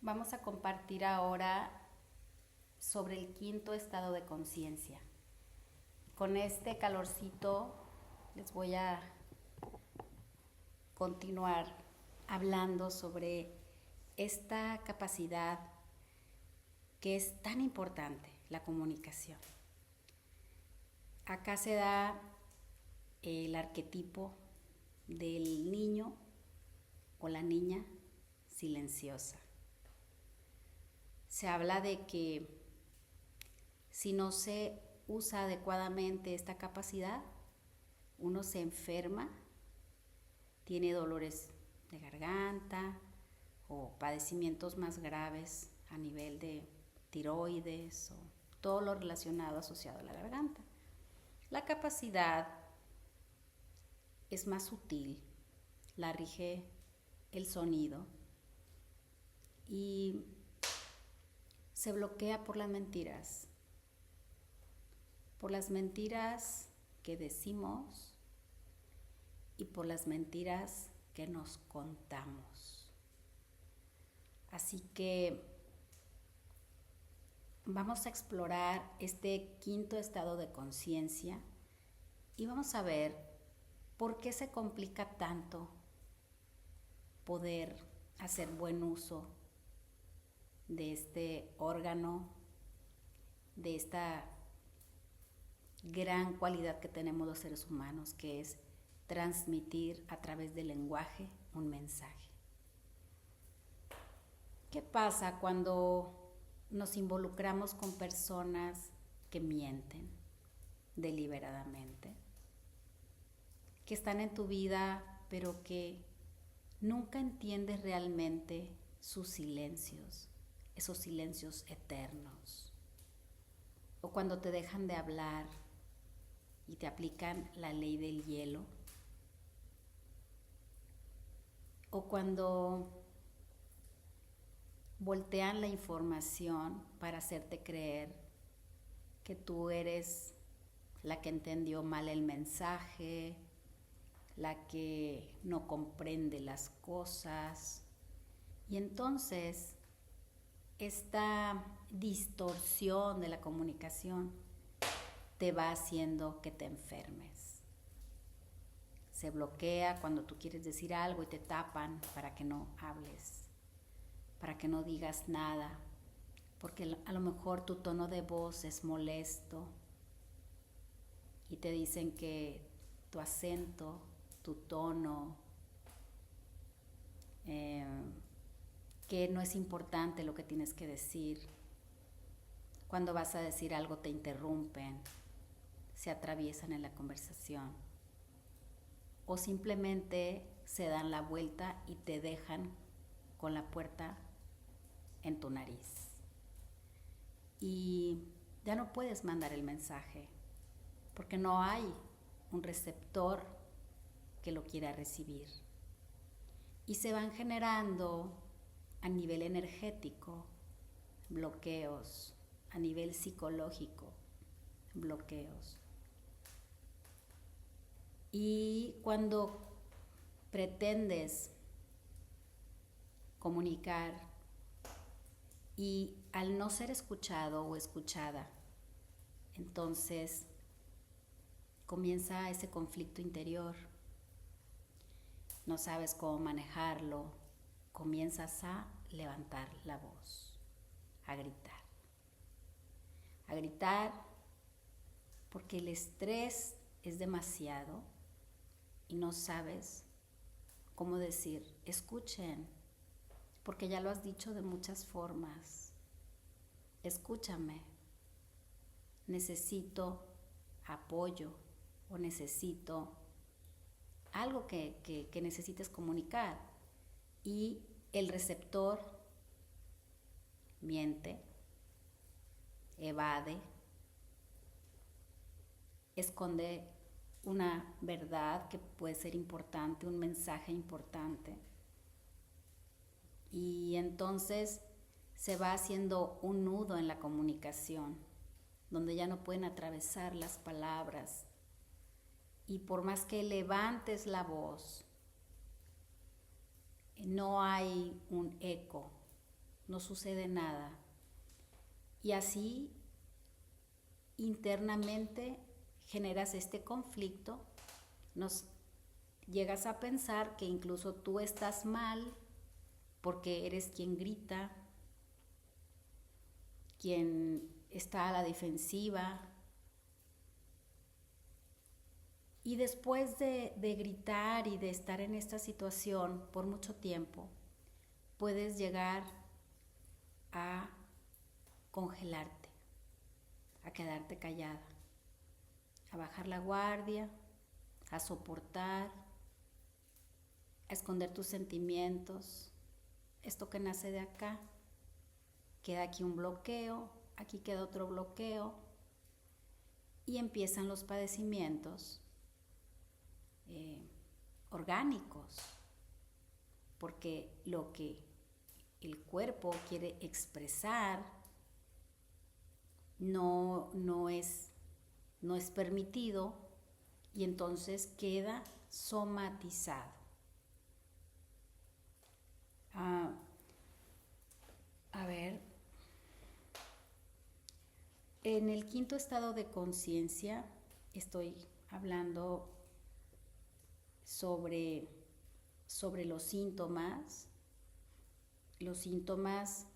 Vamos a compartir ahora sobre el quinto estado de conciencia. Con este calorcito les voy a continuar hablando sobre esta capacidad que es tan importante, la comunicación. Acá se da el arquetipo del niño o la niña silenciosa. Se habla de que si no se usa adecuadamente esta capacidad, uno se enferma, tiene dolores de garganta o padecimientos más graves a nivel de tiroides o todo lo relacionado asociado a la garganta. La capacidad es más sutil, la rige el sonido y se bloquea por las mentiras que decimos y por las mentiras que nos contamos. Así que vamos a explorar este quinto estado de conciencia y vamos a ver por qué se complica tanto poder hacer buen uso de este órgano, de esta gran cualidad que tenemos los seres humanos, que es transmitir a través del lenguaje un mensaje. ¿Qué pasa cuando nos involucramos con personas que mienten deliberadamente? Que están en tu vida, pero que nunca entiendes realmente sus silencios, esos silencios eternos. O cuando te dejan de hablar y te aplican la ley del hielo. O cuando voltean la información para hacerte creer que tú eres la que entendió mal el mensaje, la que no comprende las cosas. Y entonces esta distorsión de la comunicación te va haciendo que te enfermes. Se bloquea cuando tú quieres decir algo y te tapan para que no hables, para que no digas nada, porque a lo mejor tu tono de voz es molesto y te dicen que tu acento, tu tono, que no es importante lo que tienes que decir. Cuando vas a decir algo te interrumpen, se atraviesan en la conversación o simplemente se dan la vuelta y te dejan con la puerta en tu nariz. Y ya no puedes mandar el mensaje porque no hay un receptor que lo quiera recibir. Y se van generando a nivel energético bloqueos, a nivel psicológico bloqueos. Y cuando pretendes comunicar y al no ser escuchado o escuchada, entonces comienza ese conflicto interior. No sabes cómo manejarlo, comienzas a levantar la voz, a gritar porque el estrés es demasiado y no sabes cómo decir, escuchen, porque ya lo has dicho de muchas formas, escúchame, necesito apoyo o necesito algo que necesites comunicar. Y el receptor miente, evade, esconde una verdad que puede ser importante, un mensaje importante. Y entonces se va haciendo un nudo en la comunicación, donde ya no pueden atravesar las palabras. Y por más que levantes la voz, no hay un eco no sucede nada. Y así internamente generas este conflicto, llegas a pensar que incluso tú estás mal porque eres quien grita, quien está a la defensiva. Y después de gritar y de estar en esta situación por mucho tiempo, puedes llegar a congelarte, a quedarte callada, a bajar la guardia, a soportar, a esconder tus sentimientos. Esto que nace de acá, queda aquí un bloqueo, aquí queda otro bloqueo y empiezan los padecimientos orgánicos, porque lo que el cuerpo quiere expresar no es permitido y entonces queda somatizado. A ver, en el quinto estado de conciencia estoy hablando sobre los síntomas. Los síntomas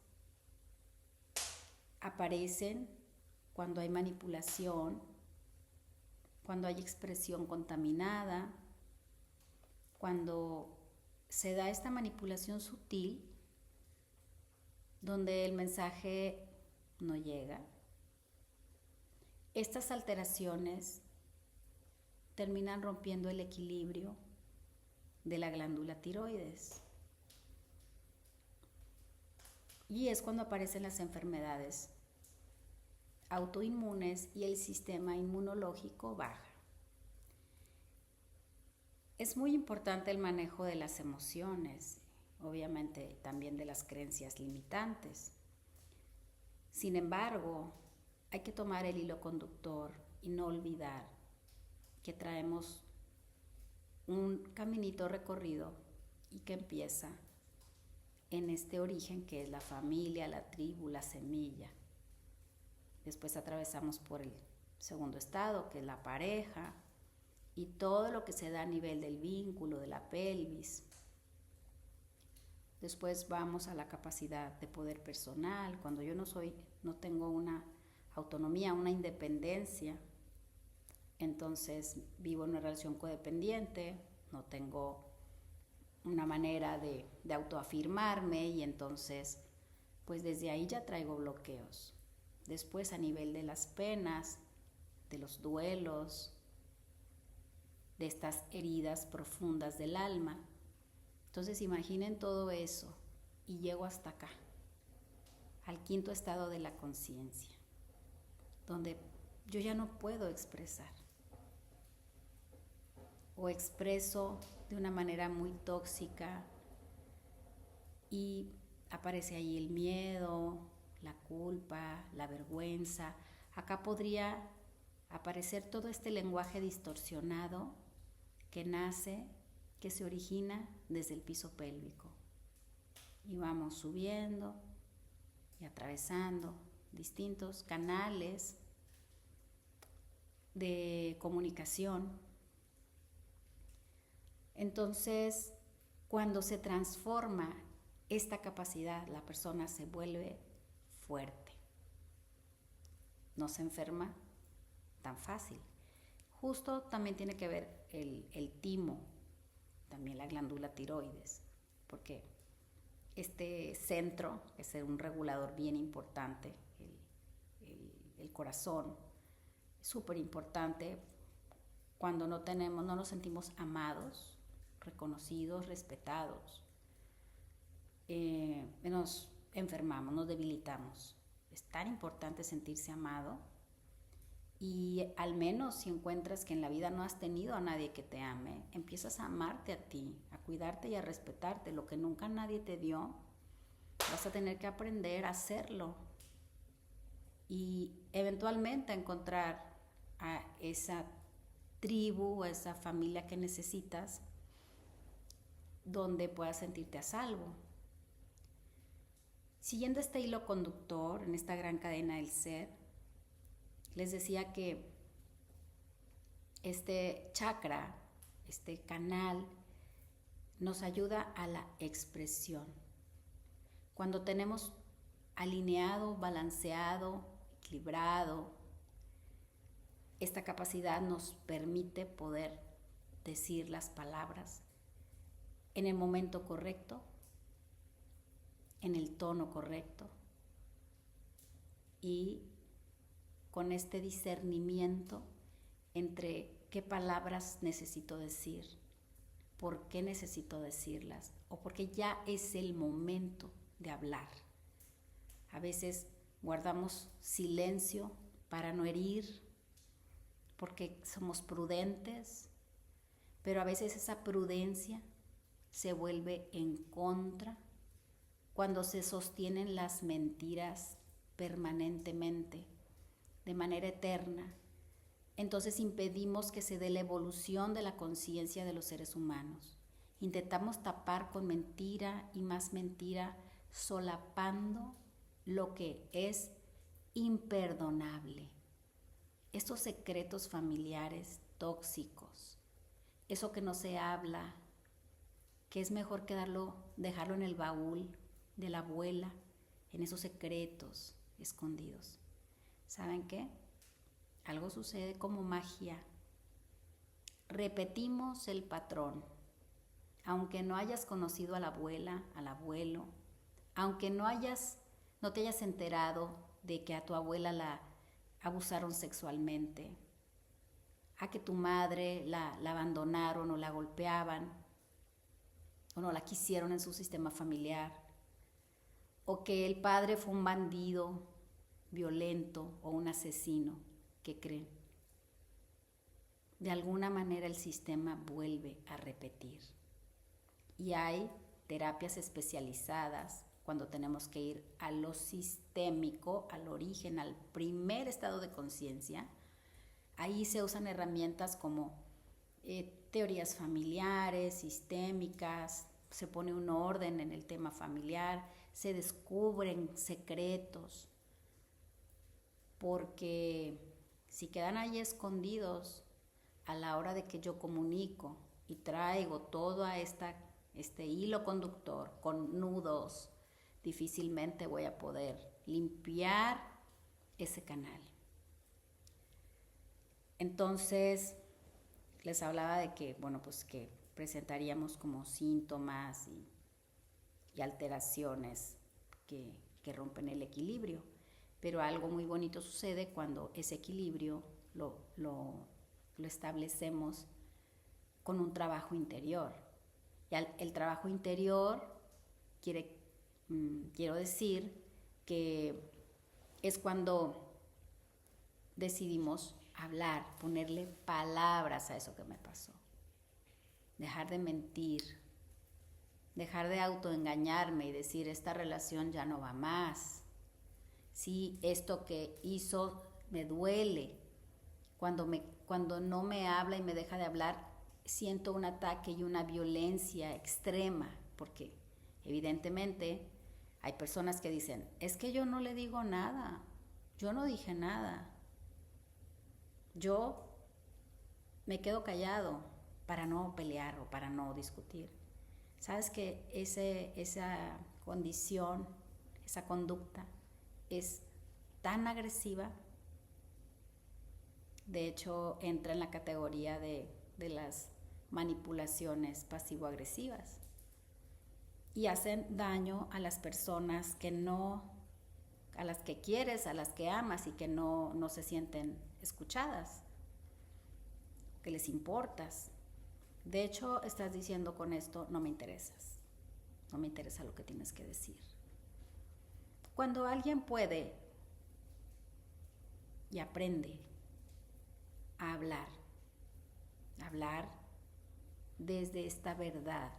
aparecen cuando hay manipulación, cuando hay expresión contaminada, cuando se da esta manipulación sutil, donde el mensaje no llega. Estas alteraciones terminan rompiendo el equilibrio de la glándula tiroides. Y es cuando aparecen las enfermedades autoinmunes y el sistema inmunológico baja. Es muy importante el manejo de las emociones, obviamente también de las creencias limitantes. Sin embargo, hay que tomar el hilo conductor y no olvidar que traemos un caminito recorrido y que empieza en este origen que es la familia, la tribu, la semilla. Después atravesamos por el segundo estado, que es la pareja, y todo lo que se da a nivel del vínculo, de la pelvis. Después vamos a la capacidad de poder personal, cuando yo no tengo una autonomía, una independencia, entonces vivo en una relación codependiente, no tengo una manera de autoafirmarme y entonces pues desde ahí ya traigo bloqueos. Después a nivel de las penas, de los duelos, de estas heridas profundas del alma. Entonces imaginen todo eso y llego hasta acá, al quinto estado de la conciencia, donde yo ya no puedo expresar o expreso de una manera muy tóxica y aparece ahí el miedo, la culpa, la vergüenza. Acá podría aparecer todo este lenguaje distorsionado que se origina desde el piso pélvico. Y vamos subiendo y atravesando distintos canales de comunicación. Entonces, cuando se transforma esta capacidad, la persona se vuelve fuerte. No se enferma tan fácil. Justo también tiene que ver el timo, también la glándula tiroides, porque este centro es un regulador bien importante, el corazón, es súper importante cuando no nos sentimos amados, reconocidos, respetados. Nos enfermamos, nos debilitamos. Es tan importante sentirse amado y al menos si encuentras que en la vida no has tenido a nadie que te ame, empiezas a amarte a ti, a cuidarte y a respetarte. Lo que nunca nadie te dio, vas a tener que aprender a hacerlo y eventualmente a encontrar a esa tribu, a esa familia que necesitas, donde puedas sentirte a salvo. Siguiendo este hilo conductor en esta gran cadena del ser, les decía que este chakra, este canal, nos ayuda a la expresión. Cuando tenemos alineado, balanceado, equilibrado, esta capacidad nos permite poder decir las palabras en el momento correcto, en el tono correcto y con este discernimiento entre qué palabras necesito decir, por qué necesito decirlas o porque ya es el momento de hablar. A veces guardamos silencio para no herir, porque somos prudentes, pero a veces esa prudencia se vuelve en contra cuando se sostienen las mentiras permanentemente, de manera eterna. Entonces impedimos que se dé la evolución de la conciencia de los seres humanos. Intentamos tapar con mentira y más mentira, solapando lo que es imperdonable. Estos secretos familiares tóxicos, eso que no se habla, que es mejor dejarlo en el baúl de la abuela, en esos secretos escondidos. ¿Saben qué? Algo sucede como magia. Repetimos el patrón. Aunque no hayas conocido a la abuela, al abuelo, aunque no te hayas enterado de que a tu abuela la abusaron sexualmente, a que tu madre la abandonaron o la golpeaban, o no la quisieron en su sistema familiar, o que el padre fue un bandido violento o un asesino, ¿qué creen? De alguna manera el sistema vuelve a repetir. Y hay terapias especializadas cuando tenemos que ir a lo sistémico, al origen, al primer estado de conciencia. Ahí se usan herramientas como teorías familiares, sistémicas, se pone un orden en el tema familiar, se descubren secretos, porque si quedan ahí escondidos a la hora de que yo comunico y traigo todo a este hilo conductor con nudos, difícilmente voy a poder limpiar ese canal. Entonces, les hablaba de que, que presentaríamos como síntomas y alteraciones que rompen el equilibrio. Pero algo muy bonito sucede cuando ese equilibrio lo establecemos con un trabajo interior. Y el trabajo interior quiero decir que es cuando decidimos hablar, ponerle palabras a eso que me pasó. Dejar de mentir, dejar de autoengañarme y decir esta relación ya no va más. Sí, esto que hizo me duele. Cuando no me habla y me deja de hablar, siento un ataque y una violencia extrema, porque evidentemente hay personas que dicen, es que yo no le digo nada, yo no dije nada, yo me quedo callado para no pelear o para no discutir. ¿Sabes que esa condición, esa conducta es tan agresiva? De hecho, entra en la categoría de las manipulaciones pasivo-agresivas y hacen daño a las personas a las que quieres, a las que amas y que no se sienten escuchadas, que les importas. De hecho, estás diciendo con esto, no me interesas, no me interesa lo que tienes que decir. Cuando alguien puede y aprende a hablar desde esta verdad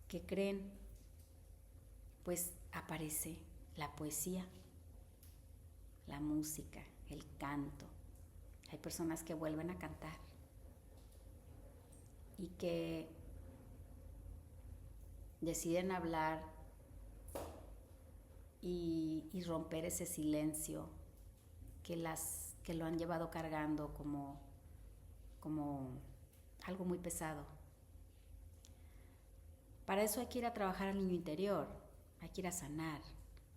que creen, pues aparece la poesía, la música, el canto. Hay personas que vuelven a cantar y que deciden hablar y romper ese silencio que lo han llevado cargando como algo muy pesado. Para eso hay que ir a trabajar al niño interior, hay que ir a sanar,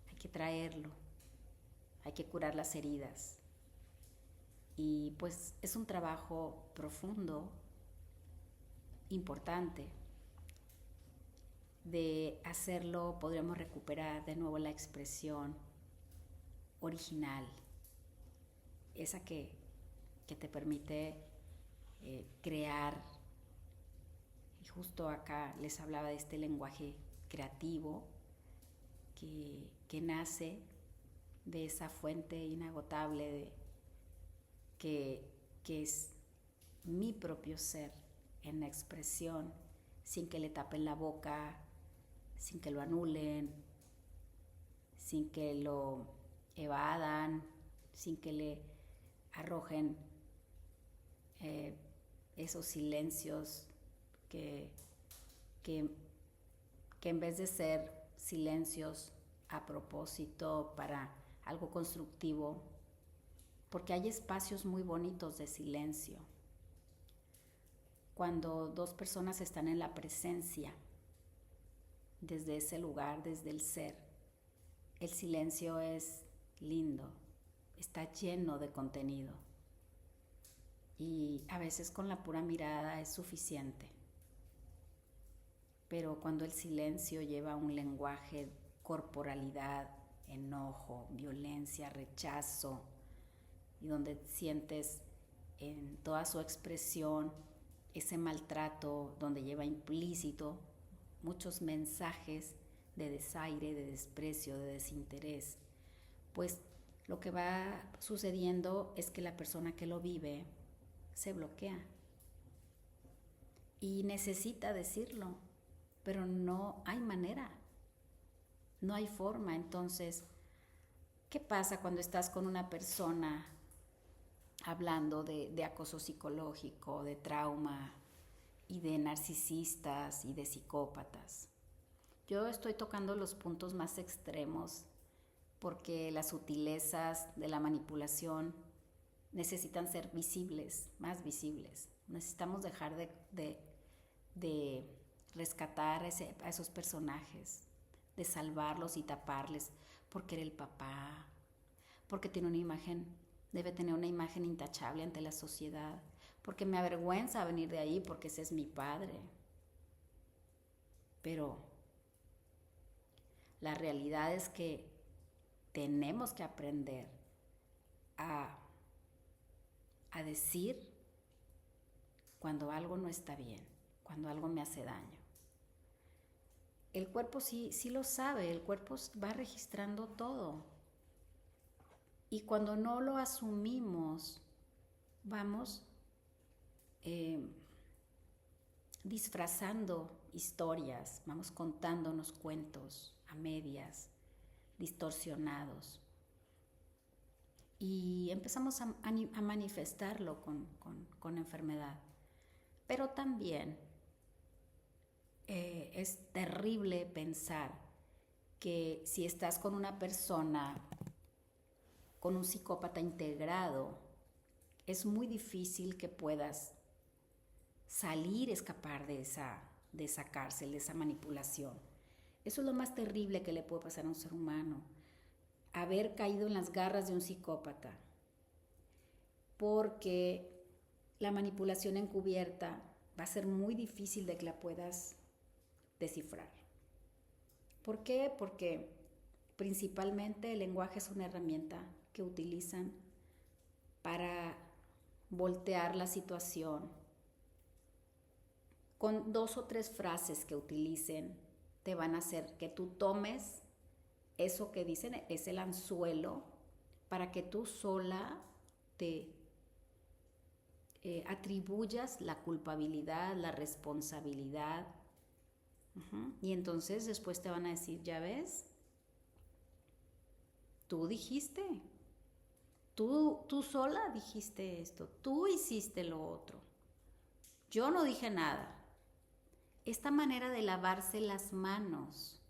hay que traerlo, hay que curar las heridas. Y pues es un trabajo profundo, importante. De hacerlo podríamos recuperar de nuevo la expresión original, esa que te permite crear. Y justo acá les hablaba de este lenguaje creativo que nace de esa fuente inagotable que es mi propio ser en la expresión, sin que le tapen la boca, sin que lo anulen, sin que lo evadan, sin que le arrojen esos silencios que en vez de ser silencios a propósito para algo constructivo, porque hay espacios muy bonitos de silencio. Cuando dos personas están en la presencia, desde ese lugar, desde el ser, el silencio es lindo, está lleno de contenido. Y a veces con la pura mirada es suficiente. Pero cuando el silencio lleva un lenguaje, corporalidad, enojo, violencia, rechazo, y donde sientes en toda su expresión ese maltrato, donde lleva implícito muchos mensajes de desaire, de desprecio, de desinterés, pues lo que va sucediendo es que la persona que lo vive se bloquea y necesita decirlo, pero no hay manera, no hay forma. Entonces, ¿qué pasa cuando estás con una persona hablando de acoso psicológico, de trauma y de narcisistas y de psicópatas? Yo estoy tocando los puntos más extremos porque las sutilezas de la manipulación necesitan ser visibles, más visibles. Necesitamos dejar de rescatar a esos personajes, de salvarlos y taparles porque era el papá, porque debe tener una imagen intachable ante la sociedad, porque me avergüenza venir de ahí porque ese es mi padre. Pero la realidad es que tenemos que aprender a decir cuando algo no está bien, cuando algo me hace daño. El cuerpo sí lo sabe, el cuerpo va registrando todo. Y cuando no lo asumimos, vamos disfrazando historias, vamos contándonos cuentos a medias, distorsionados. Y empezamos a manifestarlo con enfermedad. Pero también es terrible pensar que si estás con una persona, con un psicópata integrado, es muy difícil que puedas escapar de esa cárcel, de esa manipulación. Eso es lo más terrible que le puede pasar a un ser humano, haber caído en las garras de un psicópata, porque la manipulación encubierta va a ser muy difícil de que la puedas descifrar. ¿Por qué? Porque principalmente el lenguaje es una herramienta que utilizan para voltear la situación. Con 2 o 3 frases que utilicen te van a hacer que tú tomes eso que dicen, es el anzuelo, para que tú sola te atribuyas la culpabilidad, la responsabilidad. Y entonces después te van a decir, ya ves, tú dijiste, tú sola dijiste esto, tú hiciste lo otro, yo no dije nada. Esta manera de lavarse las manos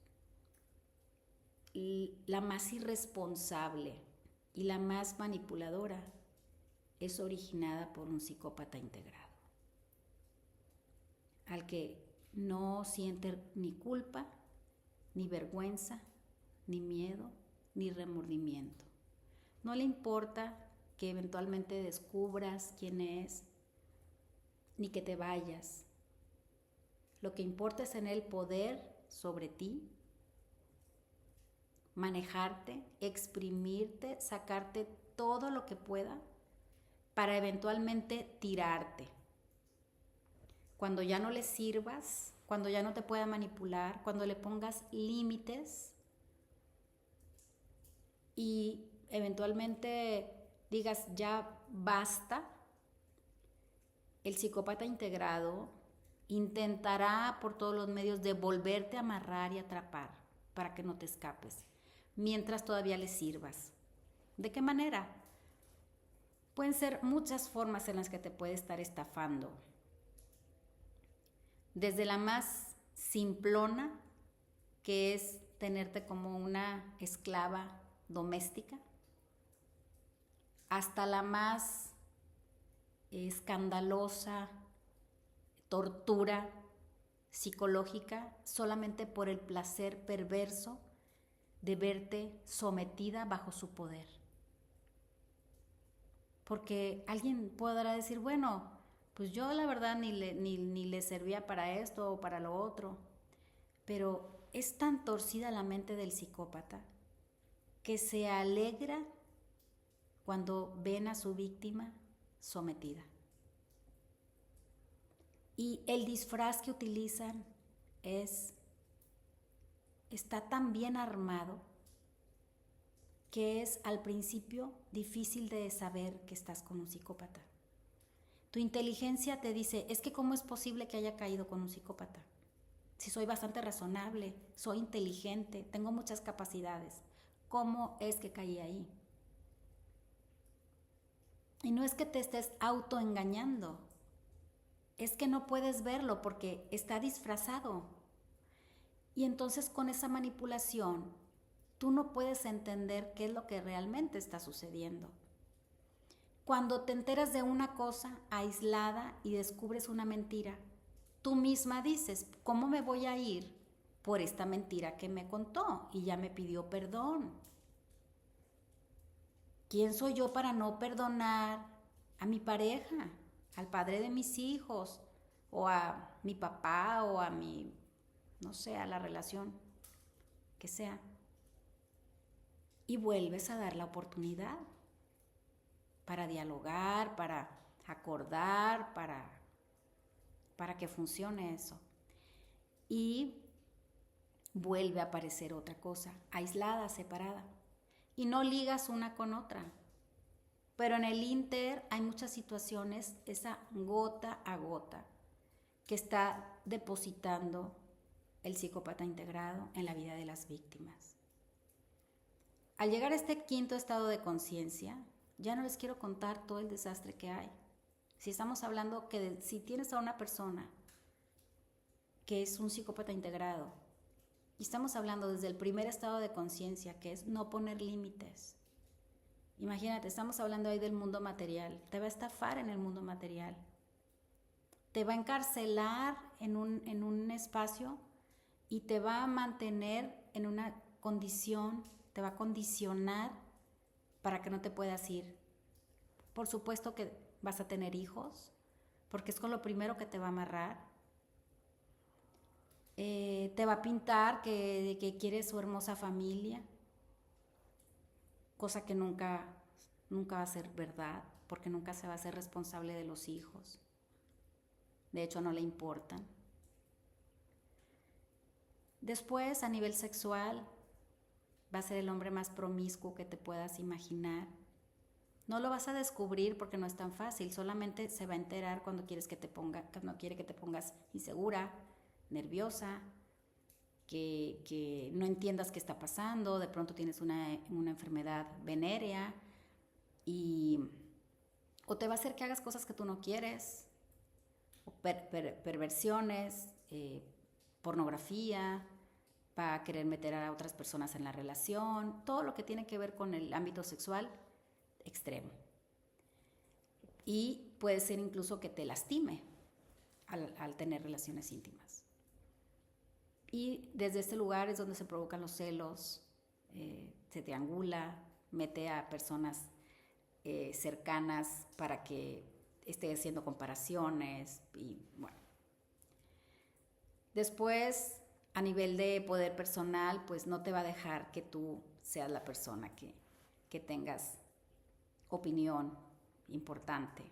la más irresponsable y la más manipuladora es originada por un psicópata integrado, al que no siente ni culpa, ni vergüenza, ni miedo, ni remordimiento. No le importa que eventualmente descubras quién es, ni que te vayas. Lo que importa es en el poder sobre ti, manejarte, exprimirte, sacarte todo lo que pueda para eventualmente tirarte. Cuando ya no le sirvas, cuando ya no te pueda manipular, cuando le pongas límites y eventualmente digas ya basta, el psicópata integrado intentará por todos los medios de volverte a amarrar y atrapar para que no te escapes, mientras todavía le sirvas. ¿De qué manera? Pueden ser muchas formas en las que te puede estar estafando. Desde la más simplona, que es tenerte como una esclava doméstica, hasta la más escandalosa tortura psicológica solamente por el placer perverso de verte sometida bajo su poder. Porque alguien podrá decir, bueno, pues yo la verdad ni le servía para esto o para lo otro, pero es tan torcida la mente del psicópata que se alegra cuando ven a su víctima sometida. Y el disfraz que utilizan está tan bien armado que es al principio difícil de saber que estás con un psicópata. Tu inteligencia te dice, es que ¿cómo es posible que haya caído con un psicópata? Si soy bastante razonable, soy inteligente, tengo muchas capacidades, ¿cómo es que caí ahí? Y no es que te estés autoengañando, es que no puedes verlo porque está disfrazado. Y entonces con esa manipulación, tú no puedes entender qué es lo que realmente está sucediendo. Cuando te enteras de una cosa aislada y descubres una mentira, tú misma dices, ¿cómo me voy a ir por esta mentira que me contó y ya me pidió perdón? ¿Quién soy yo para no perdonar a mi pareja, al padre de mis hijos, o a mi papá, o a mi, no sé, a la relación que sea? Y vuelves a dar la oportunidad para dialogar, para acordar, para que funcione eso. Y vuelve a aparecer otra cosa, aislada, separada. Y no ligas una con otra. Pero en el inter hay muchas situaciones, esa gota a gota, que está depositando el psicópata integrado en la vida de las víctimas. Al llegar a este quinto estado de conciencia, ya no les quiero contar todo el desastre que hay. Si estamos hablando que si tienes a una persona que es un psicópata integrado, y estamos hablando desde el primer estado de conciencia, que es no poner límites. Imagínate, estamos hablando ahí del mundo material. Te va a estafar en el mundo material. Te va a encarcelar en un espacio y te va a mantener en una condición, te va a condicionar para que no te puedas ir. Por supuesto que vas a tener hijos, porque es con lo primero que te va a amarrar. Te va a pintar que quiere su hermosa familia, cosa que nunca va a ser verdad, porque nunca se va a ser responsable de los hijos. De hecho, no le importan. Después, a nivel sexual, va a ser el hombre más promiscuo que te puedas imaginar. No lo vas a descubrir porque no es tan fácil, solamente se va a enterar cuando quiere que te pongas insegura, nerviosa, que no entiendas qué está pasando, de pronto tienes una enfermedad venérea o te va a hacer que hagas cosas que tú no quieres, o perversiones, pornografía, va a querer meter a otras personas en la relación, todo lo que tiene que ver con el ámbito sexual extremo. Y puede ser incluso que te lastime al tener relaciones íntimas. Y desde este lugar es donde se provocan los celos, se triangula, mete a personas cercanas para que esté haciendo comparaciones y bueno. Después, a nivel de poder personal, pues no te va a dejar que tú seas la persona que tengas opinión importante,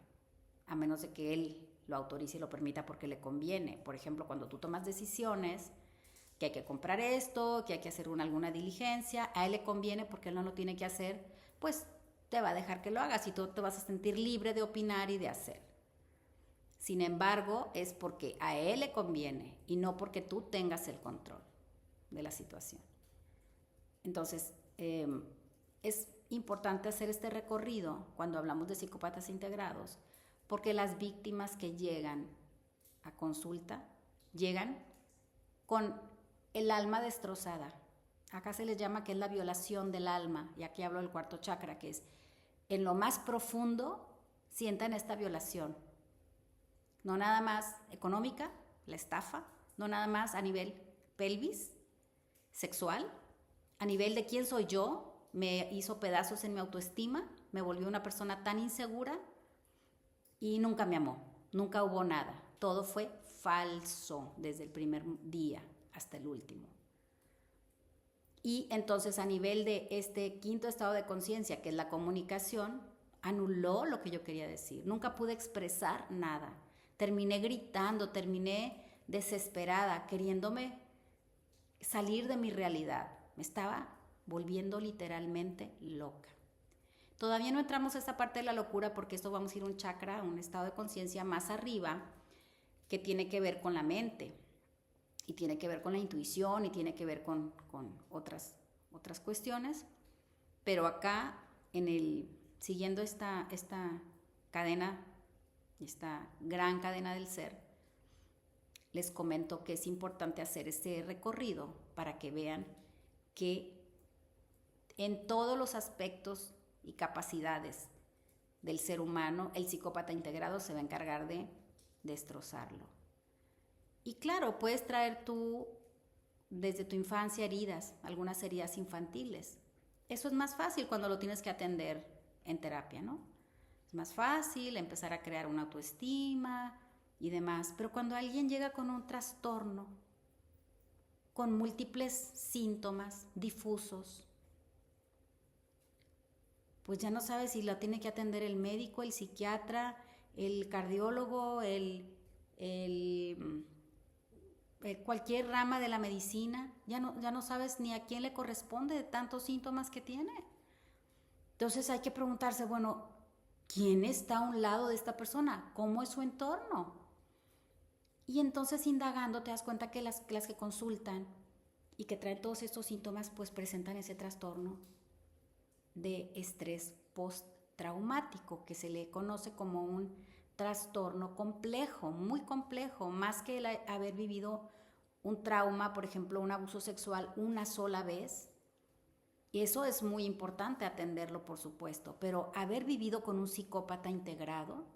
a menos de que él lo autorice y lo permita porque le conviene. Por ejemplo, cuando tú tomas decisiones, que hay que comprar esto, que hay que hacer alguna diligencia, a él le conviene porque él no lo tiene que hacer, pues te va a dejar que lo hagas y tú te vas a sentir libre de opinar y de hacer. Sin embargo, es porque a él le conviene y no porque tú tengas el control de la situación. Entonces, es importante hacer este recorrido cuando hablamos de psicópatas integrados, porque las víctimas que llegan a consulta llegan con el alma destrozada. Acá se les llama que es la violación del alma, y aquí hablo del cuarto chakra, que es en lo más profundo sientan esta violación. No nada más económica, la estafa, no nada más a nivel pelvis, sexual, a nivel de quién soy yo, me hizo pedazos en mi autoestima, me volvió una persona tan insegura y nunca me amó, nunca hubo nada. Todo fue falso desde el primer día hasta el último. Y entonces a nivel de este quinto estado de conciencia, que es la comunicación, anuló lo que yo quería decir. Nunca pude expresar nada. Terminé gritando, terminé desesperada, queriéndome salir de mi realidad. Me estaba volviendo literalmente loca. Todavía no entramos a esta parte de la locura porque esto vamos a ir a un chakra, un estado de conciencia más arriba que tiene que ver con la mente y tiene que ver con la intuición y tiene que ver con otras cuestiones. Pero acá, siguiendo esta cadena, esta gran cadena del ser, les comento que es importante hacer este recorrido para que vean que en todos los aspectos y capacidades del ser humano, el psicópata integrado se va a encargar de destrozarlo. Y claro, puedes traer tú desde tu infancia heridas, algunas heridas infantiles. Eso es más fácil cuando lo tienes que atender en terapia, ¿no? Es más fácil empezar a crear una autoestima y demás. Pero cuando alguien llega con un trastorno, con múltiples síntomas difusos, pues ya no sabes si lo tiene que atender el médico, el psiquiatra, el cardiólogo, cualquier rama de la medicina. Ya no sabes ni a quién le corresponde de tantos síntomas que tiene. Entonces hay que preguntarse, bueno, ¿quién está a un lado de esta persona? ¿Cómo es su entorno? Y entonces indagando te das cuenta que las que consultan y que traen todos estos síntomas pues presentan ese trastorno de estrés postraumático, que se le conoce como un trastorno complejo, muy complejo, más que haber vivido un trauma, por ejemplo, un abuso sexual una sola vez. Y eso es muy importante atenderlo, por supuesto, pero haber vivido con un psicópata integrado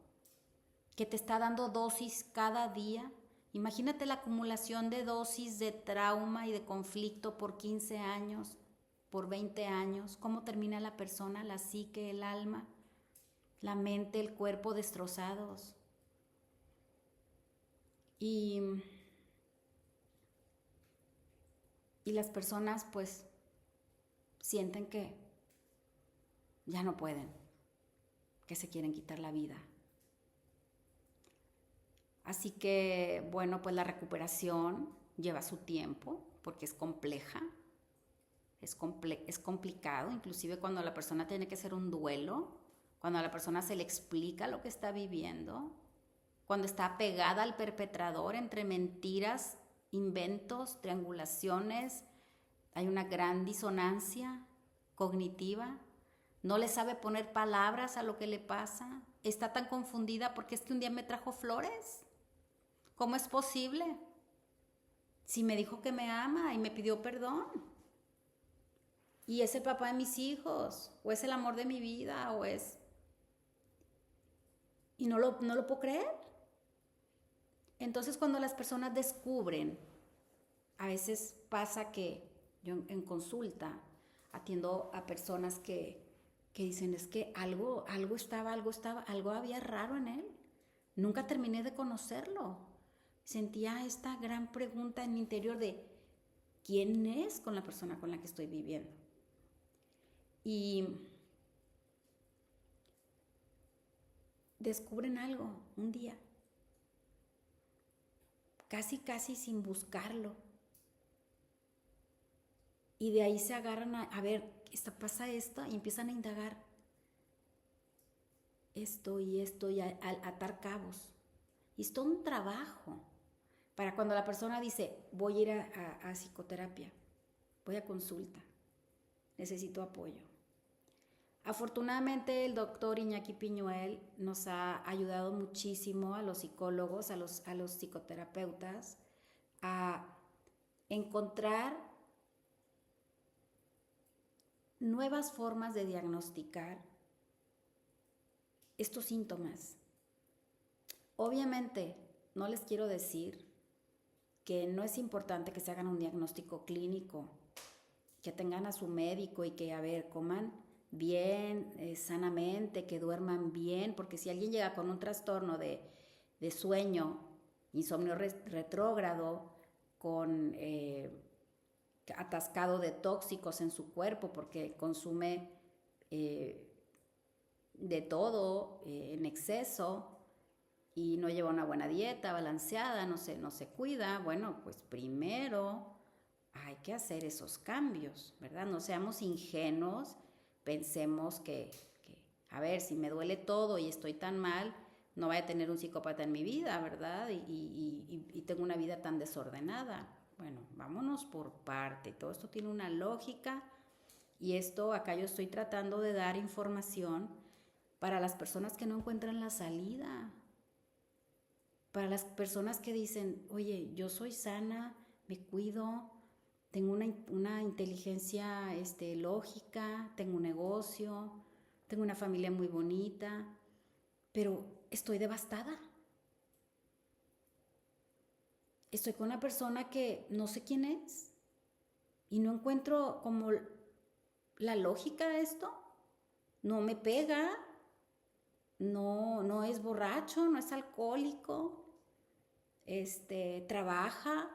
que te está dando dosis cada día. Imagínate la acumulación de dosis de trauma y de conflicto por 15 años, por 20 años. ¿Cómo termina la persona, la psique, el alma, la mente, el cuerpo destrozados? Y las personas pues sienten que ya no pueden, que se quieren quitar la vida. Así que, bueno, pues la recuperación lleva su tiempo porque es compleja, es complicado, inclusive cuando la persona tiene que hacer un duelo, cuando a la persona se le explica lo que está viviendo, cuando está pegada al perpetrador entre mentiras, inventos, triangulaciones, hay una gran disonancia cognitiva, no le sabe poner palabras a lo que le pasa, está tan confundida porque es que un día me trajo flores. ¿Cómo es posible? si me dijo que me ama y me pidió perdón, y es el papá de mis hijos, o es el amor de mi vida, o es... Y no lo puedo creer. Entonces cuando las personas descubren, a veces pasa que yo en consulta atiendo a personas que dicen, es que algo había raro en él. Nunca terminé de conocerlo. Sentía esta gran pregunta en mi interior de quién es con la persona con la que estoy viviendo. Y descubren algo un día, casi sin buscarlo. Y de ahí se agarran a ver, pasa esto, y empiezan a indagar esto y a atar cabos. Y es todo un trabajo para cuando la persona dice, voy a ir a psicoterapia, voy a consulta, necesito apoyo. Afortunadamente el doctor Iñaki Piñuel nos ha ayudado muchísimo a los psicólogos, a los psicoterapeutas, a encontrar nuevas formas de diagnosticar estos síntomas. Obviamente, no les quiero decir que no es importante que se hagan un diagnóstico clínico, que tengan a su médico y que, coman bien, sanamente, que duerman bien, porque si alguien llega con un trastorno de sueño, insomnio retrógrado, con atascado de tóxicos en su cuerpo porque consume de todo en exceso y no lleva una buena dieta balanceada, no se cuida, bueno, pues primero hay que hacer esos cambios, ¿verdad? No seamos ingenuos, pensemos que a ver, si me duele todo y estoy tan mal, no voy a tener un psicópata en mi vida, ¿verdad? Y tengo una vida tan desordenada. Bueno, vámonos por parte. Todo esto tiene una lógica y acá yo estoy tratando de dar información para las personas que no encuentran la salida. Para las personas que dicen, oye, yo soy sana, me cuido, tengo una inteligencia lógica, tengo un negocio, tengo una familia muy bonita, pero estoy devastada. Estoy con una persona que no sé quién es y no encuentro como la lógica de esto. No me pega, no es borracho, no es alcohólico, trabaja,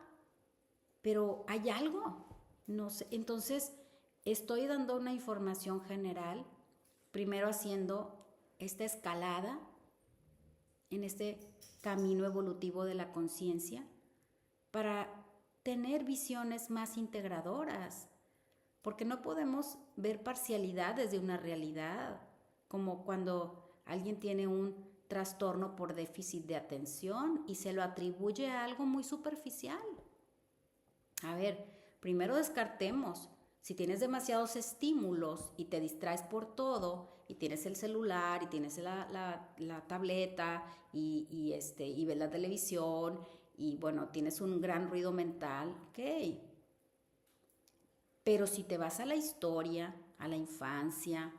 pero hay algo, no sé. Entonces estoy dando una información general, primero haciendo esta escalada en este camino evolutivo de la conciencia para tener visiones más integradoras, porque no podemos ver parcialidades de una realidad, como cuando alguien tiene un trastorno por déficit de atención y se lo atribuye a algo muy superficial. A ver, primero descartemos. Si tienes demasiados estímulos y te distraes por todo, y tienes el celular, y tienes la tableta, y ves la televisión, y bueno, tienes un gran ruido mental, ok. Pero si te vas a la historia, a la infancia,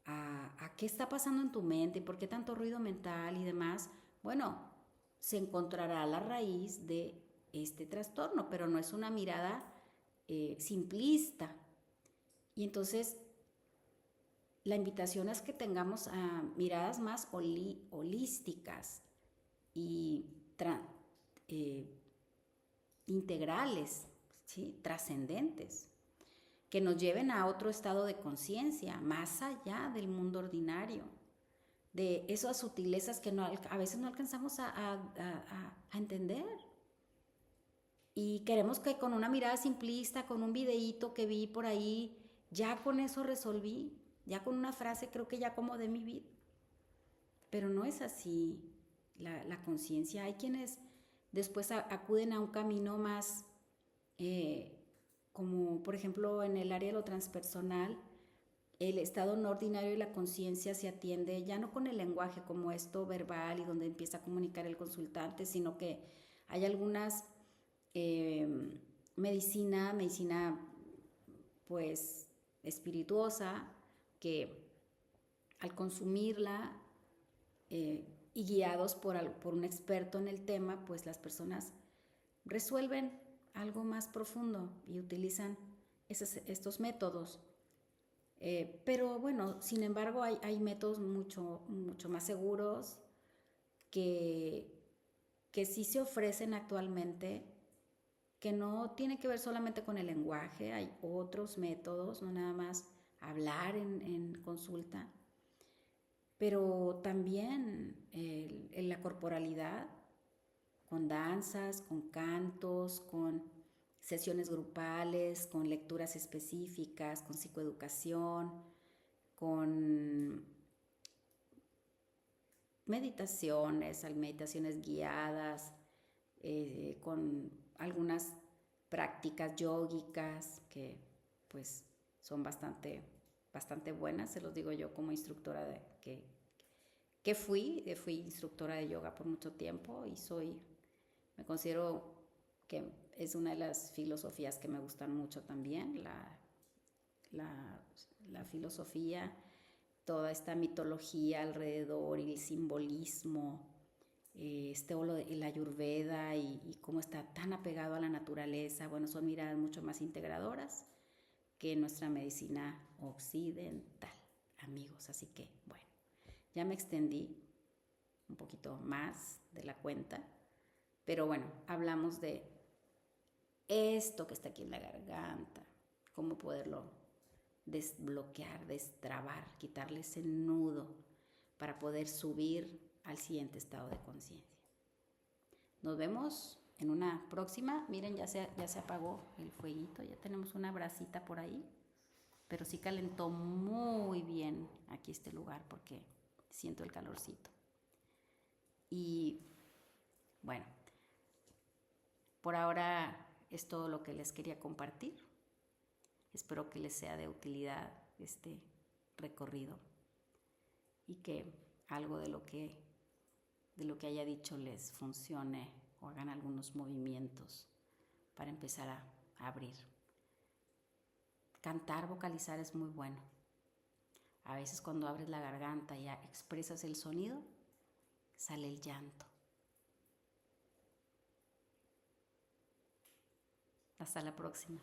a qué está pasando en tu mente, por qué tanto ruido mental y demás, bueno, se encontrará la raíz de este trastorno, pero no es una mirada simplista. Y entonces la invitación es que tengamos miradas más holísticas y integrales, ¿sí? Trascendentes, que nos lleven a otro estado de conciencia, más allá del mundo ordinario, de esas sutilezas que a veces no alcanzamos a entender. Y queremos que con una mirada simplista, con un videíto que vi por ahí, ya con eso resolví, ya con una frase creo que ya acomodé mi vida. Pero no es así la conciencia. Hay quienes después acuden a un camino más, como por ejemplo en el área de lo transpersonal, el estado no ordinario y la conciencia se atiende ya no con el lenguaje como esto verbal y donde empieza a comunicar el consultante, sino que hay algunas medicina pues espirituosa, que al consumirla y guiados por un experto en el tema, pues las personas resuelven algo más profundo y utilizan estos métodos. Pero bueno, sin embargo hay métodos mucho más seguros que, que sí se ofrecen actualmente, que no tiene que ver solamente con el lenguaje, hay otros métodos, no nada más hablar en consulta, pero también la corporalidad, con danzas, con cantos, con sesiones grupales, con lecturas específicas, con psicoeducación, con meditaciones guiadas, con algunas prácticas yógicas que pues son bastante buenas, se los digo yo como instructora que fui instructora de yoga por mucho tiempo y me considero que es una de las filosofías que me gustan mucho también, la filosofía, toda esta mitología alrededor y el simbolismo, la Ayurveda y cómo está tan apegado a la naturaleza. Bueno, son miradas mucho más integradoras que nuestra medicina occidental, amigos. Así que, bueno, ya me extendí un poquito más de la cuenta, pero bueno, hablamos de esto que está aquí en la garganta, cómo poderlo desbloquear, destrabar, quitarle ese nudo para poder subir al siguiente estado de conciencia. Nos vemos en una próxima. Miren, ya se apagó el fueguito, ya tenemos una brasita por ahí, pero sí calentó muy bien aquí este lugar porque siento el calorcito. Y bueno, por ahora es todo lo que les quería compartir. Espero que les sea de utilidad este recorrido y que algo de lo que haya dicho les funcione o hagan algunos movimientos para empezar a abrir. Cantar, vocalizar es muy bueno. A veces cuando abres la garganta y expresas el sonido, sale el llanto. Hasta la próxima.